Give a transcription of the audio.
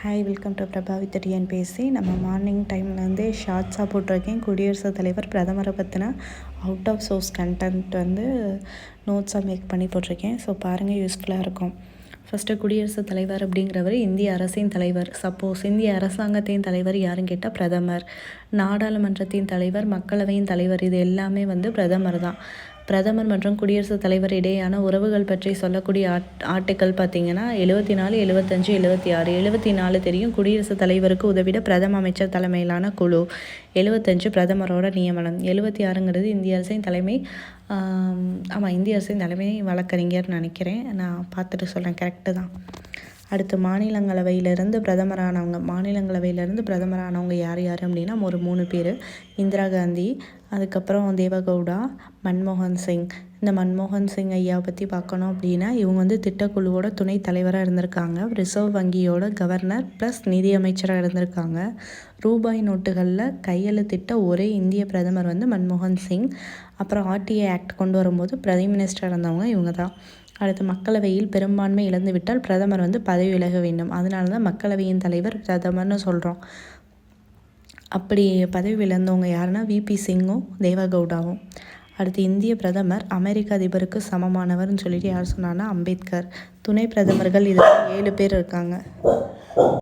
Hi, welcome to Prabha with TNPSC. நம்ம morning டைம்லேருந்தே ஷார்ட்ஸாக போட்டிருக்கேன். குடியரசுத் தலைவர் பிரதமரை பற்றின அவுட் ஆஃப் சோர்ஸ் கண்டென்ட் நோட்ஸாக மேக் பண்ணி போட்டிருக்கேன். ஸோ பாருங்கள், யூஸ்ஃபுல்லாக இருக்கும். ஃபஸ்ட்டு குடியரசுத் தலைவர் அப்படிங்கிறவர் இந்திய அரசின் தலைவர். சப்போஸ் இந்திய அரசாங்கத்தின் தலைவர் யாருன்னு கேட்டால் பிரதமர். நாடாளுமன்றத்தின் தலைவர், மக்களவையின் தலைவர், இது எல்லாமே பிரதமர் தான். பிரதமர் மற்றும் குடியரசுத் தலைவர் இடையேயான உறவுகள் பற்றி சொல்லக்கூடிய ஆர்டிக்கல் பார்த்திங்கன்னா 74, 75, 76. 74 தெரியும், குடியரசுத் தலைவருக்கு உதவிட பிரதம அமைச்சர் தலைமையிலான குழு. 75 பிரதமரோட நியமனம். 76ங்கிறது இந்திய அரசின் தலைமை இந்திய அரசின் தலைமை வழக்கறிஞர்னு நினைக்கிறேன். நான் பார்த்துட்டு சொல்கிறேன், கரெக்டு தான். அடுத்து மாநிலங்களவையிலேருந்து பிரதமரானவங்க யார் அப்படின்னா ஒரு 3 பேர். இந்திரா காந்தி, அதுக்கப்புறம் தேவகவுடா, மன்மோகன் சிங். இந்த மன்மோகன் சிங் ஐயா பற்றி பார்க்கணும் அப்படின்னா இவங்க திட்டக்குழுவோட துணைத் தலைவராக இருந்திருக்காங்க. ரிசர்வ் வங்கியோட கவர்னர் ப்ளஸ் நிதி அமைச்சராக இருந்திருக்காங்க. ரூபாய் நோட்டுகளில் கையெழுத்திட்ட ஒரே இந்திய பிரதமர் மன்மோகன் சிங். அப்புறம் ஆர்டிஐ ஆக்ட் கொண்டு வரும்போது பிரைம் மினிஸ்டராக இருந்தவங்க இவங்க தான். அடுத்து மக்களவையில் பெரும்பான்மை இழந்துவிட்டால் பிரதமர் பதவி விலக வேண்டும். அதனால தான் மக்களவையின் தலைவர் பிரதமர்னு சொல்கிறோம். அப்படி பதவி இழந்தவங்க யாருன்னா விபி சிங்கும் தேவகவுடாவும். அடுத்து இந்திய பிரதமர் அமெரிக்க அதிபருக்கு சமமானவர்னு சொல்லிட்டு யார் சொன்னான்னா அம்பேத்கர். துணை பிரதமர்கள் இதில் 7 பேர் இருக்காங்க.